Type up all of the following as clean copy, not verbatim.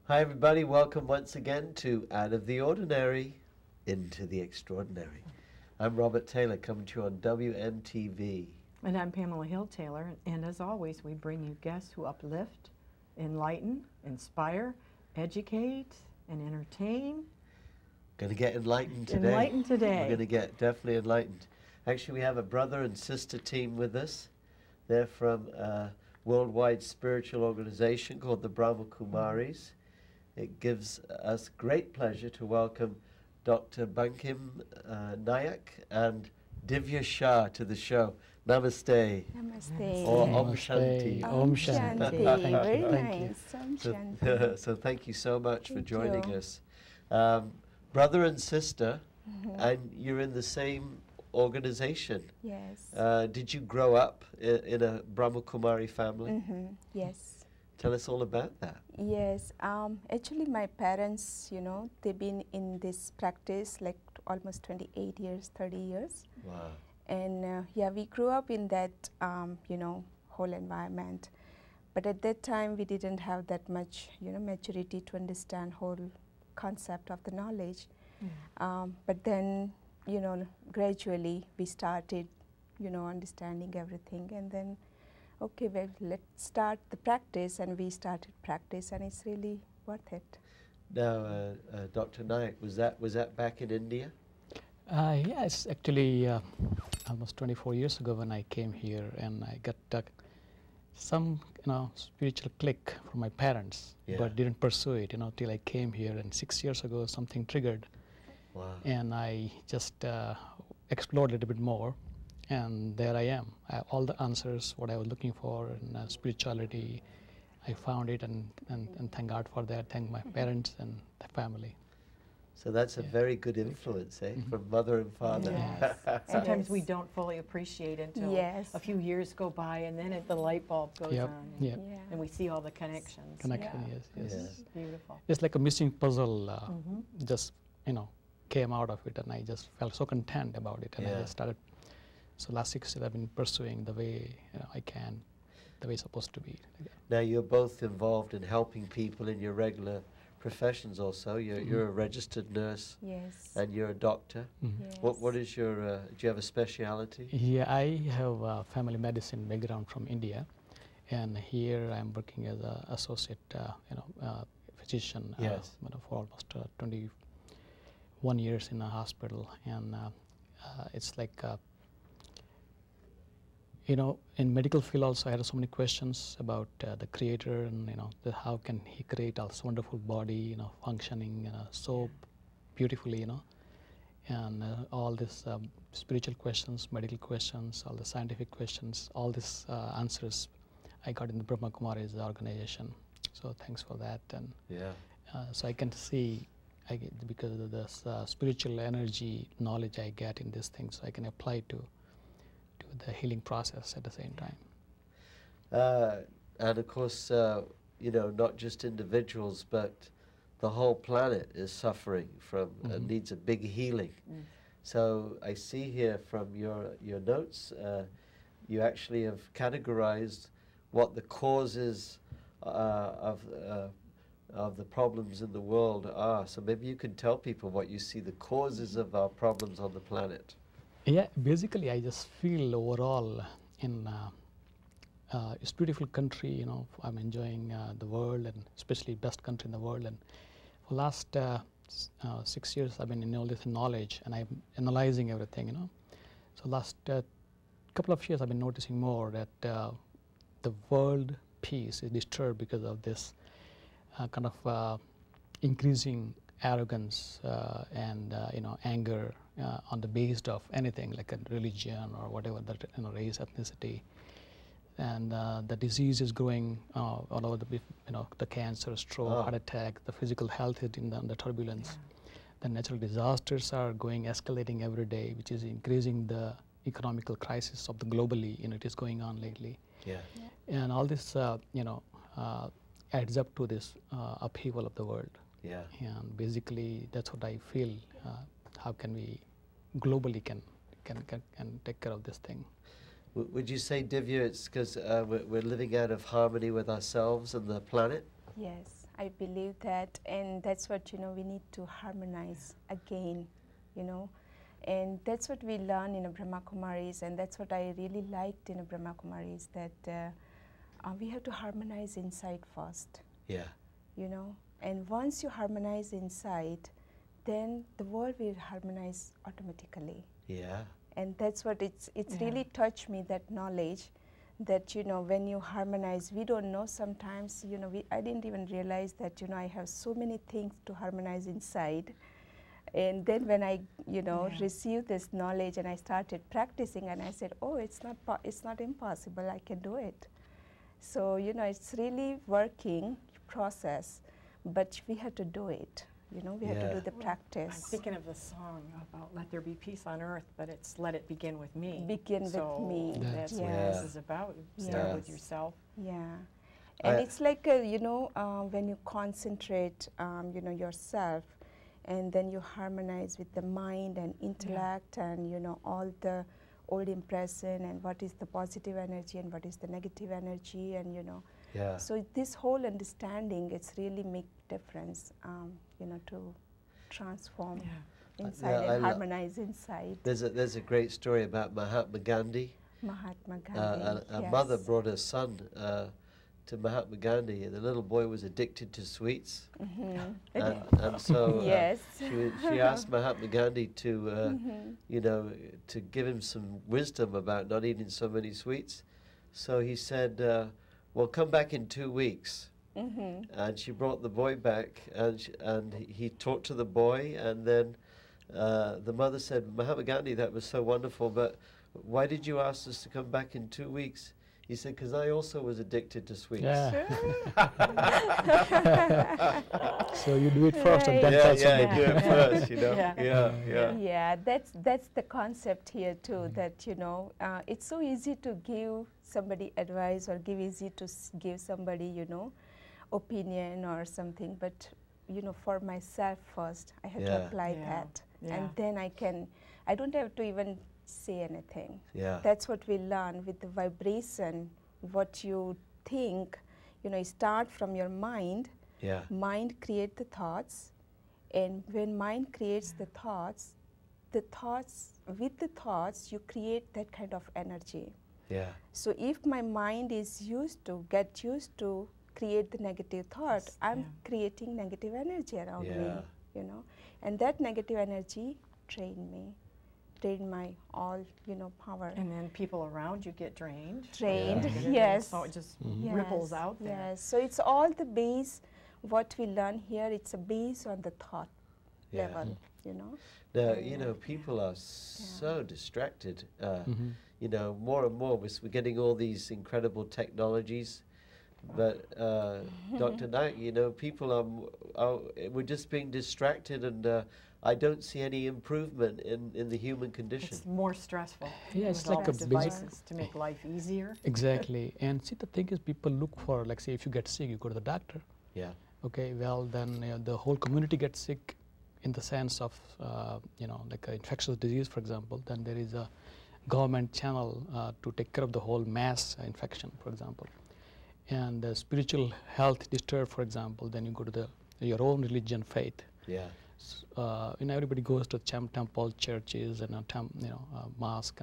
Hi everybody, welcome once again to Out of the Ordinary, Into the Extraordinary. I'm Robert Taylor, coming to you on WMTV. And I'm Pamela Hill Taylor, and as always, we bring you guests who uplift, enlighten, inspire, educate, and entertain. Going to get enlightened today. Enlighten today. We're going to get definitely enlightened. Actually, we have a brother and sister team with us. They're from a worldwide spiritual organization called the Brahma Kumaris. It gives us great pleasure to welcome Dr. Bankim Nayak and Divya Shah to the show. Namaste. Namaste. Or Namaste. Om Shanti. Om Shanti. Very nice. Om Shanti. So thank you so much for Thank joining you. us. Brother and sister, and you're in the same organization. Yes. Did you grow up in a Brahma Kumari family? Yes. Tell us all about that. Yes. Actually, my parents, they've been in this practice like almost 28 years, 30 years. Wow. And yeah, we grew up in that, whole environment. But at that time, we didn't have that much, maturity to understand whole concept of the knowledge. But then, gradually we started, understanding everything. And then, okay, well, let's start the practice. And we started practice, and it's really worth it. Now, Dr. Nayak, was that back in India? Yes, actually, almost 24 years ago when I came here, and I got some, spiritual click from my parents, but didn't pursue it, till I came here. And 6 years ago, something triggered, and I just explored a little bit more, and there I am. All the answers, what I was looking for in spirituality, I found it, and thank God for that. Thank my parents and the family. So that's a very good influence, from mother and father. Yes. Sometimes we don't fully appreciate until a few years go by, and then the light bulb goes on, and we see all the connections. Yes. Beautiful. It's like a missing puzzle, just came out of it, and I just felt so content about it, and I just started. So last 6 years I've been pursuing the way I can, the way it's supposed to be. Now you're both involved in helping people in your regular professions also. You're a registered nurse. Yes. And you're a doctor. Yes. What is your, do you have a speciality? Yeah, I have a family medicine background from India, and here I'm working as an associate, physician for almost 21 years in a hospital, and it's like, in medical field also I had so many questions about the creator, and how can he create a wonderful body, functioning so beautifully, and all these spiritual questions, medical questions, all the scientific questions, all these answers I got in the Brahma Kumaris organization. So thanks for that. And so I can see, because of this spiritual energy knowledge I get in these things, I can apply to the healing process at the same time. And of course, not just individuals, but the whole planet is suffering from, needs a big healing. So I see here from your notes, you actually have categorized what the causes of the problems in the world are. So maybe you can tell people what you see the causes of our problems on the planet. Yeah, basically I just feel overall in it's a beautiful country, I'm enjoying the world, and especially best country in the world. And for last 6 years I've been in all this knowledge, and I'm analyzing everything, So last couple of years I've been noticing more that the world peace is disturbed because of this kind of increasing arrogance and anger on the basis of anything like a religion or whatever, that race, ethnicity, and the disease is growing all over the cancer, stroke, heart attack. The physical health is in the turbulence. The natural disasters are escalating every day, which is increasing the economical crisis of the globally. It is going on lately. And all this adds up to this upheaval of the world. And basically that's what I feel. How can we globally can take care of this thing? Would you say, Divya, it's because we're living out of harmony with ourselves and the planet? Yes, I believe that, and that's what, we need to harmonize again, and that's what we learn in a Brahma Kumaris, and that's what I really liked in a Brahma Kumaris, that we have to harmonize inside first. Yeah. And once you harmonize inside, then the world will harmonize automatically. Yeah. And that's what it's really touched me, that knowledge, that when you harmonize, we don't know sometimes, I didn't even realize that I have so many things to harmonize inside. And then when I received this knowledge and I started practicing, and I said, oh, it's not impossible, I can do it. So it's really working process, but we have to do it. We have to do the practice. I'm thinking of the song about "Let there be peace on earth," but it's "Let it begin with me." Begin with me. That's what this is about. Start with yourself. Yeah, and it's like when you concentrate, yourself, and then you harmonize with the mind and intellect, and all the old impression, and what is the positive energy and what is the negative energy, and Yeah. So this whole understanding, it's really make difference, to transform inside and harmonize inside. There's a great story about Mahatma Gandhi. Mahatma Gandhi. A mother brought her son to Mahatma Gandhi, and the little boy was addicted to sweets. And so she asked Mahatma Gandhi to, to give him some wisdom about not eating so many sweets. So he said, well, come back in 2 weeks. And she brought the boy back, and he talked to the boy, and then the mother said, Mahatma Gandhi, that was so wonderful, but why did you ask us to come back in 2 weeks? He said, because I also was addicted to sweets. Yeah. So you do it first, and then tell somebody. Do it first, Yeah, that's the concept here too, that it's so easy to give somebody advice, or easy to give somebody opinion or something, but for myself first I have to apply that, and then I don't have to even say anything. That's what we learn with the vibration. What you think, start from your mind. Mind create the thoughts, and when mind creates the thoughts with the thoughts you create that kind of energy. So if my mind is get used to create the negative thought, I'm creating negative energy around me, and that negative energy drain my all power. And then people around you get drained. Yes. So it just ripples out there. Yes. So it's all the base. What we learn here, it's a base on the thought level. Now, people are so distracted. More and more we're getting all these incredible technologies, but Dr. Naik, people we're just being distracted, and I don't see any improvement in the human condition. It's more stressful. Yeah, it's with all like a these devices to make life easier. Exactly. And see, the thing is, people look for, like, say, if you get sick, you go to the doctor. Yeah. Okay, well, then the whole community gets sick in the sense of, like infectious disease, for example. Then there is a government channel to take care of the whole mass infection, for example. And the spiritual health disturbed, for example, then you go to your own religion, faith. Everybody goes to temple, churches, and mosque.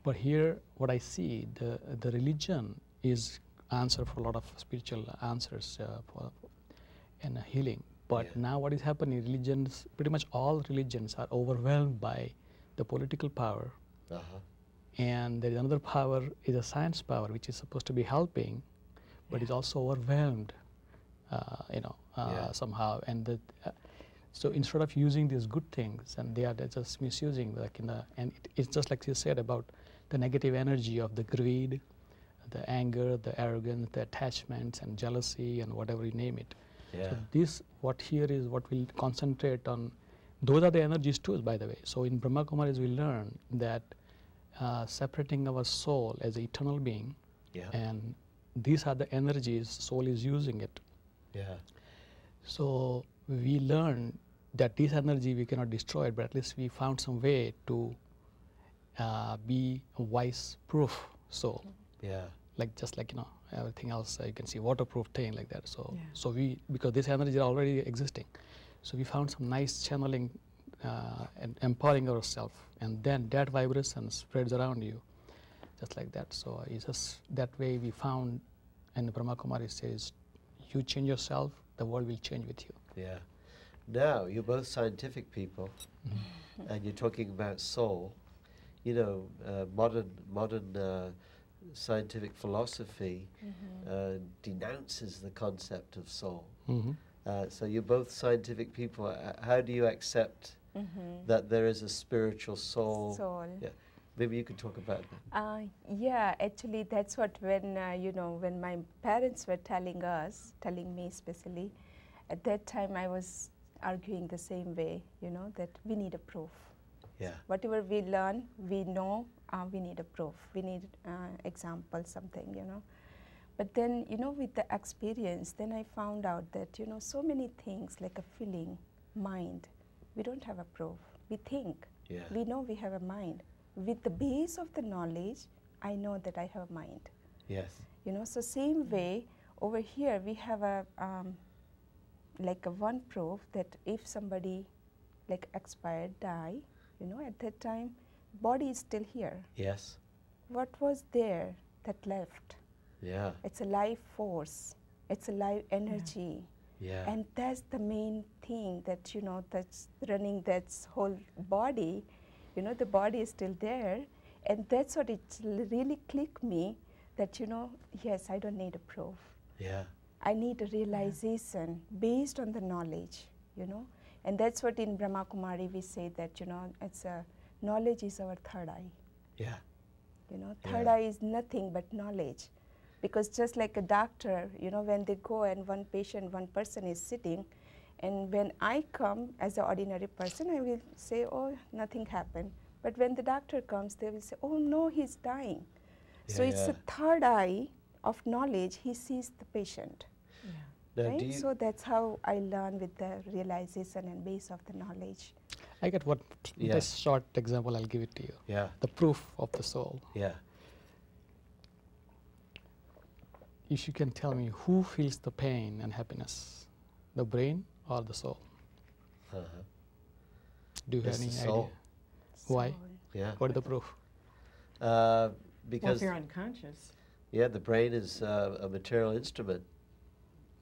But here, what I see, the religion is answer for a lot of spiritual answers and healing. But now what is happening, religions, pretty much all religions are overwhelmed by the political power. And there is another power, is a science power, which is supposed to be helping, but is also overwhelmed, somehow. And so instead of using these good things, and they're just misusing, it's just like you said about the negative energy of the greed, the anger, the arrogance, the attachments, and jealousy, and whatever you name it. So what we'll concentrate on, those are the energies too, by the way. So in Brahma Kumaris we learn that separating our soul as an eternal being, and these are the energies, soul is using it. So we learn that this energy we cannot destroy it, but at least we found some way to be a wise proof soul. like just like, you know, everything else, you can see waterproof thing like that. So, Yeah. so we, because this energy is already existing, so we found some nice channeling and empowering ourselves, and then that vibration spreads around you, just like that. So it's just that way we found, and Brahma Kumaris says, you change yourself, the world will change with you. Yeah. Now, you're both scientific people, and you're talking about soul. You know, modern scientific philosophy denounces the concept of soul. So you're both scientific people. How do you accept that there is a spiritual soul? Yeah. Maybe you could talk about that. Yeah, actually, that's what when you know, when my parents were telling me especially, at that time I was arguing the same way. You know, that we need a proof. Yeah. Whatever we learn, we know, we need a proof. We need example, something, you know. But then, you know, with the experience, then I found out that, you know, so many things like a feeling, mind, we don't have a proof. We think. Yeah. We know we have a mind. With the base of the knowledge, I know that I have a mind. Yes. You know, so same way, over here we have a, like a one proof that if somebody like expired, die, you know, at that time, body is still here. Yes. What was there that left? Yeah. It's a life force. It's a life energy. Yeah. And that's the main thing that, you know, that's running that whole body. You know, the body is still there. And that's what it really clicked me that, you know, yes, I don't need a proof. Yeah. I need a realization based on the knowledge, you know. And that's what in Brahma Kumari we say that, you know, it's a knowledge is our third eye. Yeah. You know, third eye is nothing but knowledge. Because just like a doctor, you know, when they go and one person is sitting, and when I come as an ordinary person, I will say, oh, nothing happened. But when the doctor comes, they will say, oh, no, he's dying. So it's a third eye of knowledge. He sees the patient. Now, Right? So that's how I learn with the realization and base of the knowledge. I get what, this short example, I'll give it to you. Yeah. The proof of the soul. Yeah. If you can tell me who feels the pain and happiness, the brain or the soul? Do you have It's any the idea? soul. Why? Yeah. What is the proof? Well, Because if you're unconscious. yeah, the brain is a material instrument.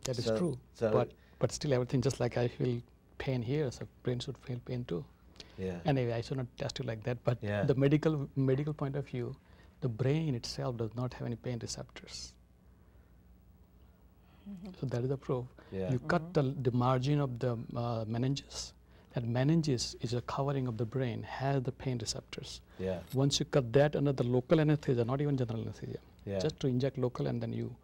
That is So- true. so- But still, everything, just like I feel pain here, so brain should feel pain too. Yeah. Anyway, I should not test you like that. But Yeah. the medical point of view, the brain itself does not have any pain receptors. So that is the proof. Yeah. You cut the margin of the meninges. That meninges is a covering of the brain, has the pain receptors. Yeah. Once you cut that under the local anesthesia, not even general anesthesia, Yeah. just to inject local, and then you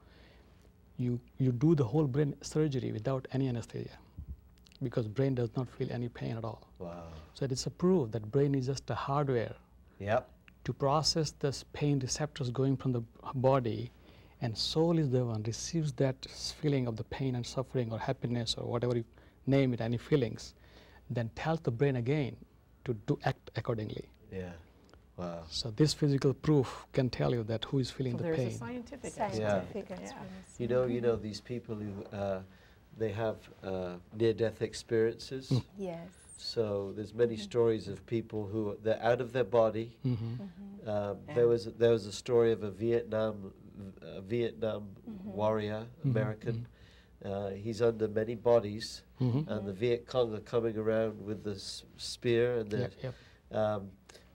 do the whole brain surgery without any anesthesia, because brain does not feel any pain at all. Wow. So it is a proof that brain is just a hardware Yep. to process this pain receptors going from the body, and soul is the one receives that feeling of the pain and suffering or happiness or whatever you name it, any feelings, then tells the brain again to act accordingly. Yeah. Wow. So this physical proof can tell you that who is feeling So the there's pain. a scientific aspect. Scientific Yeah. experience. You know these people who they have near-death experiences. Yes. So there's many stories of people who they're out of their body. There was a story of a Vietnam warrior, American. He's under many bodies, and the Viet Cong are coming around with the spear, and the,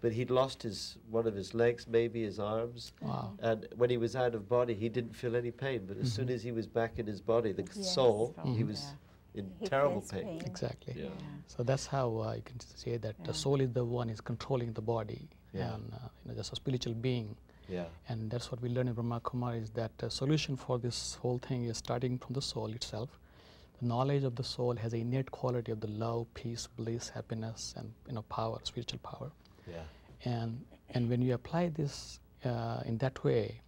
but he'd lost one of his legs, maybe his arms. Wow. And when he was out of body, he didn't feel any pain. But as soon as he was back in his body, the Yes. soul, he was in He terrible feels pain. Exactly. Yeah. So that's how you can say that the soul is the one is controlling the body, Yeah. and just a spiritual being. Yeah. And that's what we learn in Brahma Kumaris, is that the solution for this whole thing is starting from the soul itself. The knowledge of the soul has an innate quality of the love, peace, bliss, happiness, and power, spiritual power. Yeah. And when you apply this in that way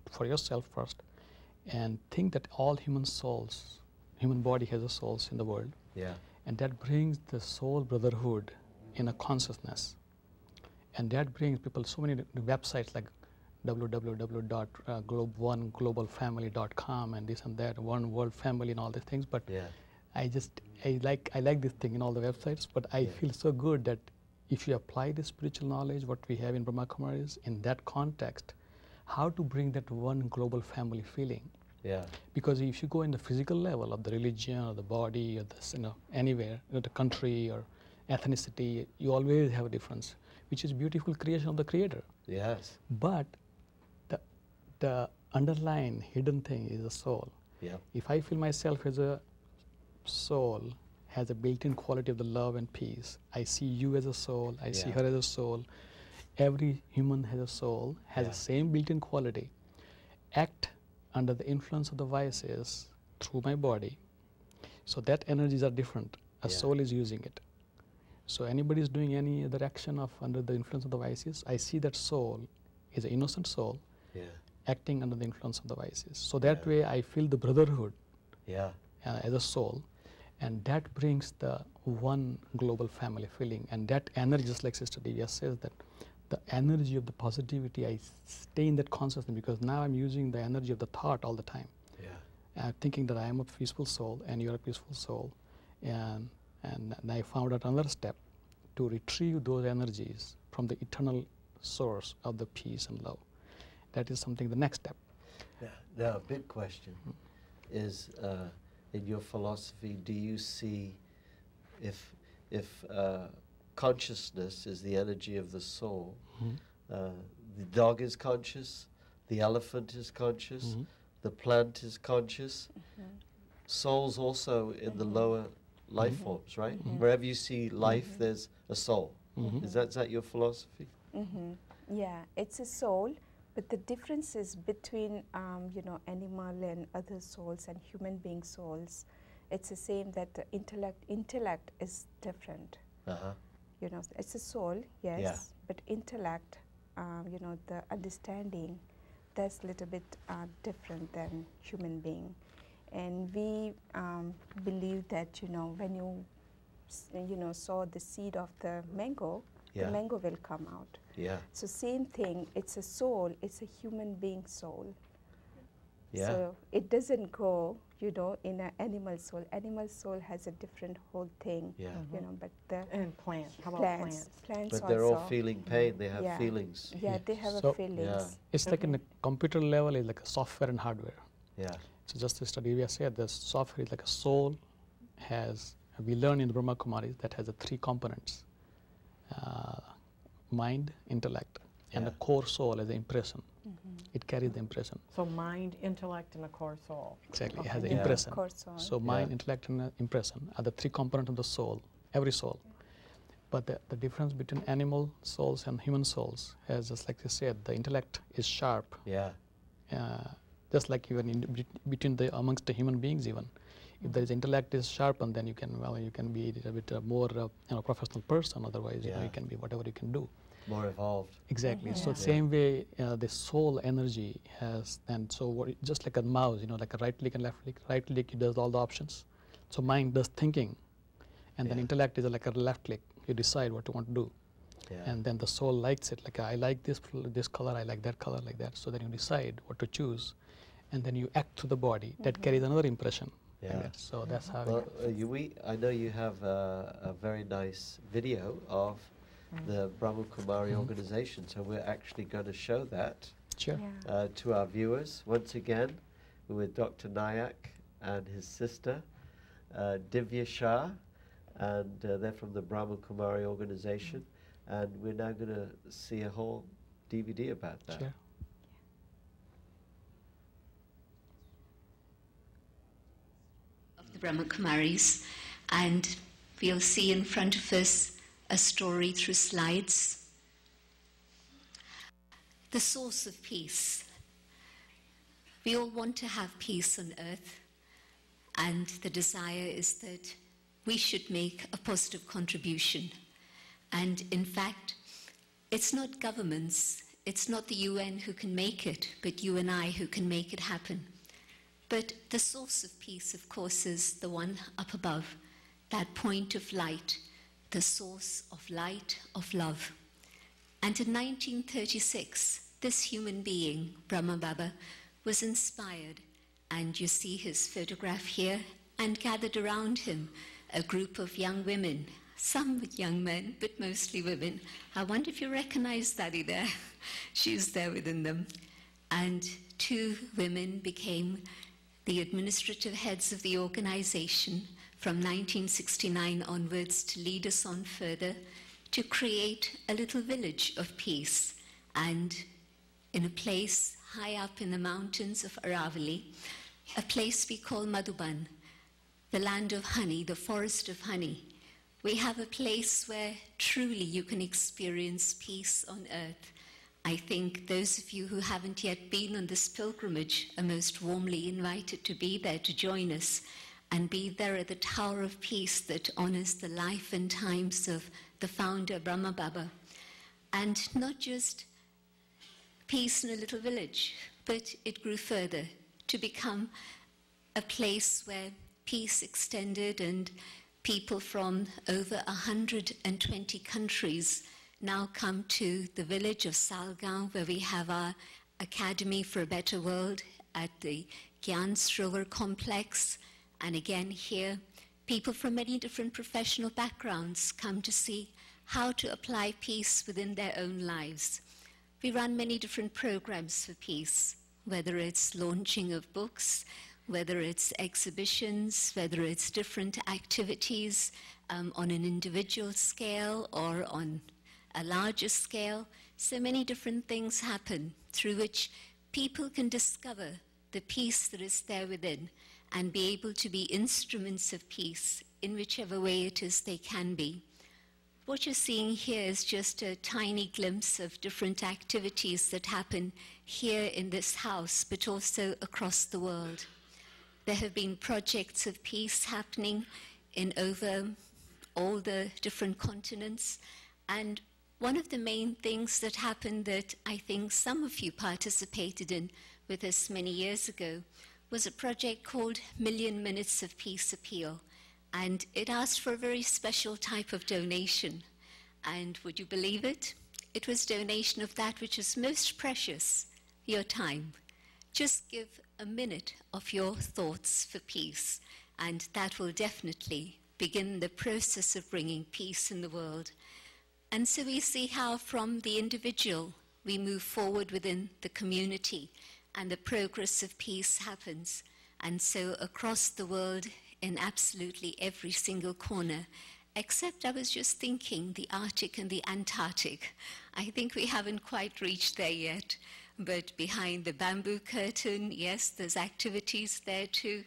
for yourself first, and think that all human body has a souls in the world, Yeah. and that brings the soul brotherhood in a consciousness, and that brings people so many websites like www.oneglobalfamily.com and this and that, one world family and all these things. But Yeah. I like this thing in all the websites. But I feel so good that if you apply the spiritual knowledge, what we have in Brahma Kumaris, in that context, how to bring that one global family feeling. Yeah. Because if you go in the physical level of the religion or the body or this, anywhere, the country or ethnicity, you always have a difference, which is beautiful creation of the Creator. Yes. But the underlying hidden thing is the soul. Yeah. If I feel myself as a soul, has a built-in quality of the love and peace. I see you as a soul. I see her as a soul. Every human has a soul, has the same built-in quality. Act under the influence of the vices through my body. So that energies are different. A soul is using it. So anybody is doing any other action of under the influence of the vices, I see that soul is an innocent soul acting under the influence of the vices. So that way I feel the brotherhood as a soul. And that brings the one global family feeling. And that energy, just like Sister Divya says, that the energy of the positivity, I stay in that consciousness because now I'm using the energy of the thought all the time. I'm thinking that I am a peaceful soul and you're a peaceful soul. And I found out another step to retrieve those energies from the eternal source of the peace and love. That is something, the next step. Now, a big question is, in your philosophy, do you see if consciousness is the energy of the soul, the dog is conscious, the elephant is conscious, the plant is conscious, souls also in the lower life forms, right? Wherever you see life, there's a soul. Is that your philosophy? Yeah, it's a soul. But the differences between, animal and other souls and human being souls, it's the same that the intellect is different. It's a soul, yes, but intellect, the understanding, that's a little bit different than human being. And we believe that, when you, sow the seed of the mango will come out. So same thing, it's a soul, it's a human being soul. So it doesn't go, in an animal soul. Animal soul has a different whole thing, but the and plants. How about plants? Plants but they're also, all feeling pain, they have feelings. Yeah, they have So a feelings. It's like in a computer level, it's like a software and hardware. Yeah. So just as Divya said, the software is like a soul has, we learn in the Brahma Kumaris that has the three components. Mind, intellect, and the core soul as an impression. It carries the impression. So mind, intellect, and the core soul. Exactly, it has an impression. Core soul. So mind, intellect, and impression are the three components of the soul, every soul. But the difference between animal souls and human souls, as just like you said, the intellect is sharp. Just like even between amongst the human beings even. If there is intellect is sharpened, then you can be a bit more professional person. Otherwise, you can be whatever you can do. More evolved. Exactly. So the same way, the soul energy has, and so just like a mouse, like a right click and left click. Right click, it does all the options. So mind does thinking, and then intellect is like a left click. You decide what you want to do, and then the soul likes it. Like I like this color, I like that color, like that. So then you decide what to choose, and then you act through the body. That carries another impression. So that's how. Well, I know you have a very nice video of the Brahma Kumari organization, so we're actually going to show that to our viewers. Once again, we're with Dr. Nayak and his sister, Divya Shah, and they're from the Brahma Kumari organization, and we're now going to see a whole DVD about that. Of the Brahma Kumaris, and we'll see in front of us a story through slides. The source of peace. We all want to have peace on earth, and the desire is that we should make a positive contribution. And in fact, it's not governments, it's not the UN who can make it, but you and I who can make it happen. But the source of peace, of course, is the one up above, that point of light, the source of light, of love. And in 1936, this human being, Brahma Baba, was inspired, and you see his photograph here, and gathered around him a group of young women, some young men, but mostly women. I wonder if you recognize Daddy there. She's there within them. And 2 women became the administrative heads of the organization from 1969 onwards to lead us on further to create a little village of peace. And in a place high up in the mountains of Aravalli, a place we call Madhuban, the land of honey, the forest of honey. We have a place where truly you can experience peace on earth. I think those of you who haven't yet been on this pilgrimage are most warmly invited to be there, to join us, and be there at the Tower of Peace that honors the life and times of the founder, Brahma Baba. And not just peace in a little village, but it grew further to become a place where peace extended, and people from over 120 countries now come to the village of Salgaon, where we have our Academy for a Better World at the Gyan Sarovar complex. And again here, people from many different professional backgrounds come to see how to apply peace within their own lives. We run many different programs for peace, whether it's launching of books, whether it's exhibitions, whether it's different activities on an individual scale or on a larger scale. So many different things happen through which people can discover the peace that is there within and be able to be instruments of peace in whichever way it is they can be. What you're seeing here is just a tiny glimpse of different activities that happen here in this house, but also across the world. There have been projects of peace happening in over all the different continents. And one of the main things that happened that I think some of you participated in with us many years ago was a project called Million Minutes of Peace Appeal. And it asked for a very special type of donation. And would you believe it? It was donation of that which is most precious, your time. Just give a minute of your thoughts for peace, and that will definitely begin the process of bringing peace in the world. And so we see how from the individual we move forward within the community, and the progress of peace happens. And so across the world, in absolutely every single corner, except I was just thinking the Arctic and the Antarctic. I think we haven't quite reached there yet. But behind the bamboo curtain, yes, there's activities there too.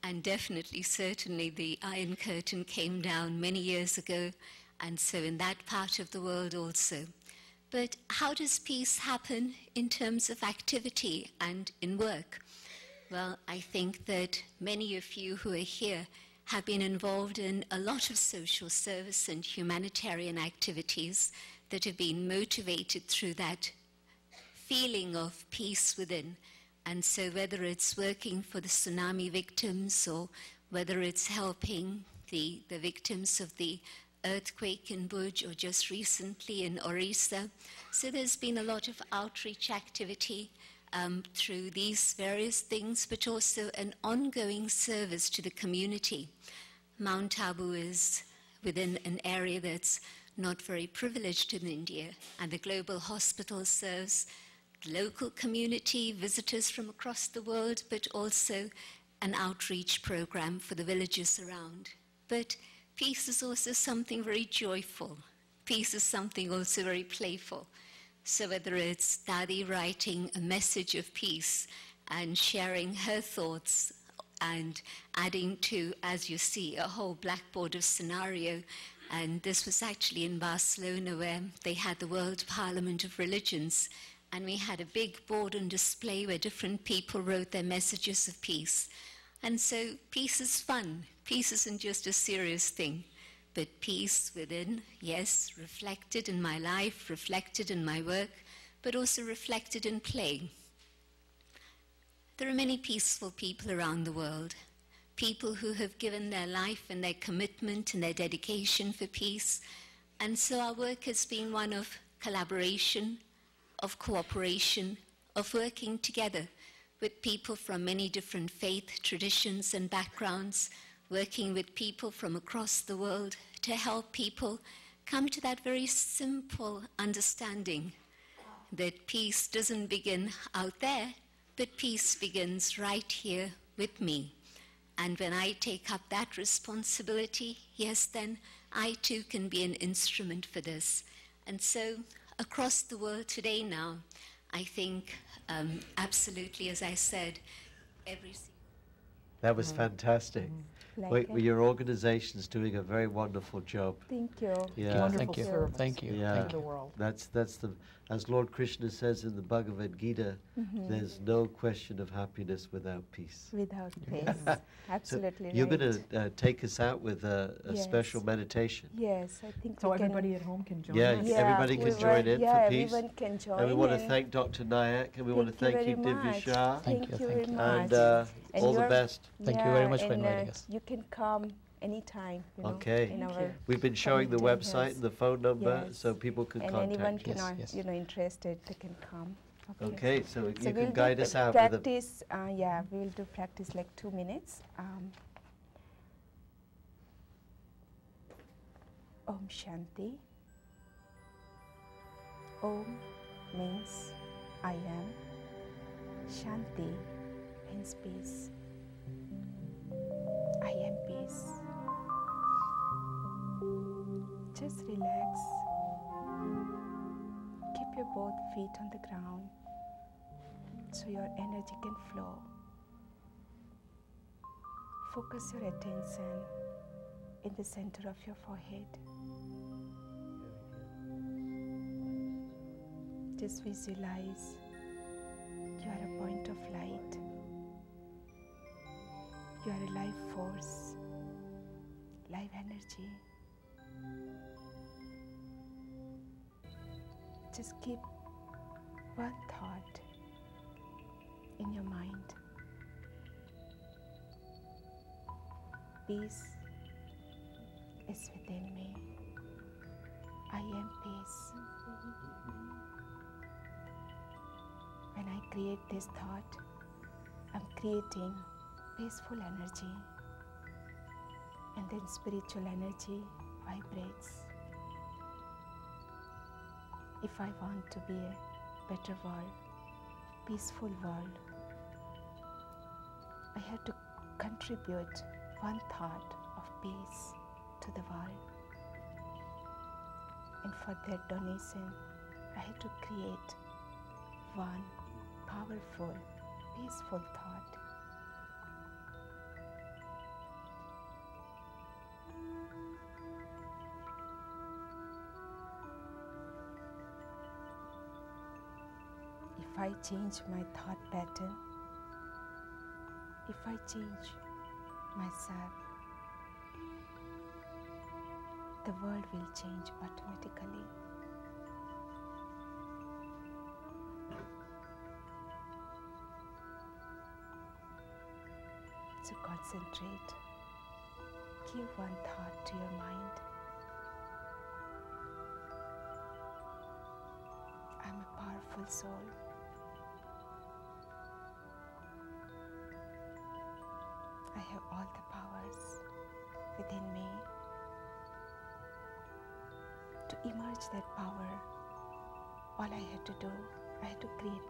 And definitely, certainly, the Iron Curtain came down many years ago, and so in that part of the world also. But how does peace happen in terms of activity and in work? Well, I think that many of you who are here have been involved in a lot of social service and humanitarian activities that have been motivated through that feeling of peace within. And so whether it's working for the tsunami victims or whether it's helping the victims of the earthquake in Bhuj or just recently in Orissa. So there's been a lot of outreach activity through these various things, but also an ongoing service to the community. Mount Abu is within an area that's not very privileged in India, and the Global Hospital serves the local community, visitors from across the world, but also an outreach program for the villages around. But peace is also something very joyful. Peace is something also very playful. So whether it's Dadi writing a message of peace and sharing her thoughts and adding to, as you see, a whole blackboard of scenario. And this was actually in Barcelona, where they had the World Parliament of Religions. And we had a big board on display where different people wrote their messages of peace. And so peace is fun. Peace isn't just a serious thing. But peace within, yes, reflected in my life, reflected in my work, but also reflected in play. There are many peaceful people around the world, people who have given their life and their commitment and their dedication for peace. And so our work has been one of collaboration, of cooperation, of working together with people from many different faith traditions and backgrounds, working with people from across the world to help people come to that very simple understanding that peace doesn't begin out there, but peace begins right here with me. And when I take up that responsibility, yes, then I too can be an instrument for this. And so across the world today now, I think absolutely, as I said, every single... That was fantastic. Like it. Your organization's doing a very wonderful job. Thank you. Yeah. Wonderful Thank you. service Thank you. Yeah. to Thank the you. world. That's the, as Lord Krishna says in the Bhagavad Gita, there's no question of happiness without peace. Without Yes. pace. Absolutely You're right. going to take us out with a Yes. special meditation. Yes, I think So we can. everybody at home can join Yeah, us. everybody can join in yeah, for peace. everyone can join. And we want to in. thank Dr. Nayak, and we want to thank you, very Divya much. Shah. Thank you Thank very you. much. And And all the you're- best. Thank you very much for and, inviting us. You can come anytime. You know, Okay. In Thank our you. We've been showing the Coming to website us. and the phone number Yes. so people can and anyone contact you. can, Yes, yes. you know, interested, they can come. Okay, so you So can we'll guide do us out with a... practice. Yeah, we will do practice like 2 minutes. Om Shanti. Om means I am. Shanti means peace. I am peace. Just relax. Keep your both feet on the ground so your energy can flow. Focus your attention in the center of your forehead. Just visualize you are a point of light. You are a life force, life energy. Just keep one thought in your mind. Peace is within me. I am peace. When I create this thought, I'm creating peaceful energy, and then spiritual energy vibrates. If I want to be a better world, peaceful world, I have to contribute one thought of peace to the world. And for that donation, I have to create one powerful, peaceful thought. If I change my thought pattern, if I change myself, the world will change automatically. So concentrate. Give one thought to your mind. I'm a powerful soul. I have all the powers within me. To emerge that power, all I had to do, I had to create